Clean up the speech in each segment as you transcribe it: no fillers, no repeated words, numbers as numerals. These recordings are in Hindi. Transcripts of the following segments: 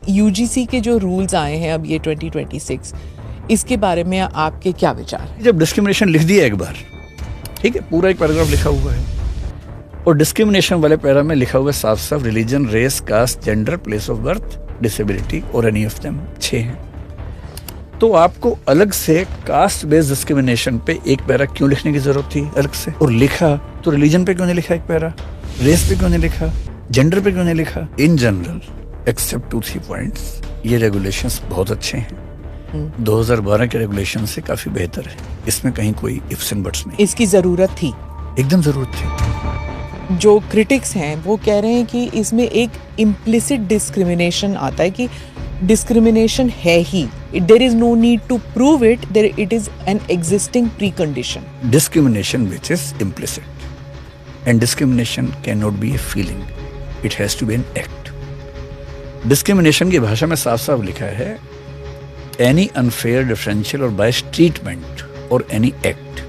यूजीसी के जो रूल्स आए हैं अब ये 2026, इसके बारे में आपके क्या विचार हैं? जब डिस्क्रिमिनेशन लिख दिया एक बार, ठीक है, पूरा एक पैराग्राफ लिखा हुआ है और डिस्क्रिमिनेशन वाले पैरा में लिखा हुआ है साफ साफ religion, race, caste, gender, place of birth, disability और एनी ऑफ देम 6 हैं। तो आपको अलग से कास्ट बेस्ड डिस्क्रिमिनेशन पे एक पैरा क्यों लिखने की जरूरत थी अलग से? और लिखा तो रिलीजन पे क्यों नहीं लिखा एक पैरा, रेस पे क्यों नहीं लिखा, जेंडर पे क्यों नहीं लिखा? इन जनरल एक्सेप्ट 2-3 पॉइंट्स, ये रेगुलेशंस बहुत अच्छे हैं। 2012 के रेगुलेशन से काफी बेहतर है, इसमें कहीं कोई इफ्स एंड बट्स नहीं। इसकी जरूरत थी, एकदम जरूरत थी। जो क्रिटिक्स हैं वो कह रहे हैं कि इसमें एक इम्प्लिसिट डिस्क्रिमिनेशन आता है कि डिस्क्रिमिनेशन है ही, there is no need to prove it, there it is an existing precondition. Discrimination which is implicit, and discrimination cannot be a feeling, it has to be an act. Discrimination की भाषा में साफ साफ लिखा है any unfair, differential or biased treatment or any act.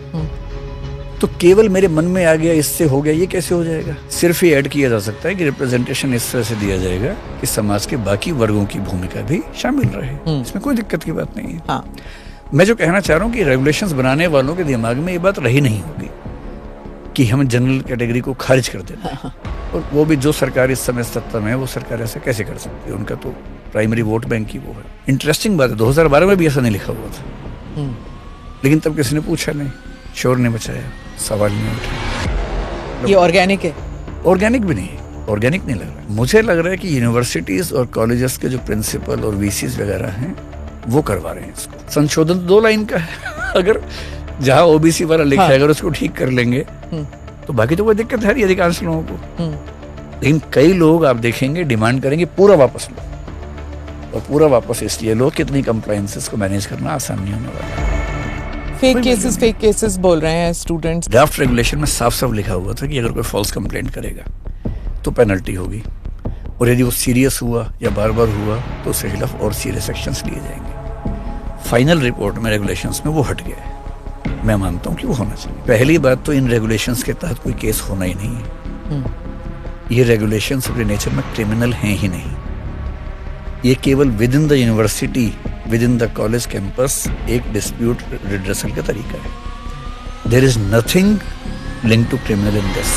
तो केवल मेरे मन में आ गया इससे हो गया, ये कैसे हो जाएगा? सिर्फ ये ऐड किया जा सकता है कि रिप्रेजेंटेशन इस तरह से दिया जाएगा कि समाज के बाकी वर्गों की भूमिका भी शामिल रहे, इसमें कोई दिक्कत की बात नहीं है। हाँ। मैं जो कहना चाह रहा हूँ कि रेगुलेशंस बनाने वालों के दिमाग में ये बात रही नहीं होगी कि हम जनरल कैटेगरी को खारिज कर देते हैं। और वो भी जो सरकार इस समय सत्ता में है वो सरकार ऐसा कैसे कर सकती है? उनका तो प्राइमरी वोट बैंक की वो है। इंटरेस्टिंग बात है, 2012 में भी ऐसा नहीं लिखा हुआ था, लेकिन तब किसी ने पूछा नहीं, शोर नहीं मचाया, सवाल नहीं उठा। ये ऑर्गेनिक है? ऑर्गेनिक भी नहीं, ऑर्गेनिक नहीं लग रहा। मुझे लग रहा है कि यूनिवर्सिटीज और कॉलेजेस के जो प्रिंसिपल और वीसीज वगैरह हैं वो करवा रहे हैं इसको। संशोधन 2 लाइन का है, अगर जहां ओबीसी वाला लिखा है अगर उसको ठीक कर लेंगे तो बाकी तो कोई दिक्कत है नहीं अधिकांश लोगों को। लेकिन कई लोग आप देखेंगे डिमांड करेंगे पूरा वापस लो, और पूरा वापस इसलिए लो कि इतनी कंप्लायंसेस को मैनेज करना आसान नहीं होने वाला। फेक केसेस बोल रहे हैं स्टूडेंट्स। ड्राफ्ट रेगुलेशन में साफ साफ लिखा हुआ था कि अगर कोई फॉल्स कंप्लेंट करेगा तो पेनल्टी होगी, और यदि वो सीरियस हुआ या बार बार हुआ तो उसके खिलाफ और सीरियस एक्शंस लिए जाएंगे। फाइनल रिपोर्ट में रेगुलेशंस में वो हट गया है। मैं मानता हूँ कि वो होना चाहिए। पहली बात तो इन रेगुलेशंस के तहत कोई केस होना ही नहीं है। ये रेगुलेशंस अपने नेचर में क्रिमिनल हैं ही नहीं। ये केवल within the university, within the college campus एक डिस्प्यूट रिड्रेसल का तरीका है। There is nothing link to criminal in this.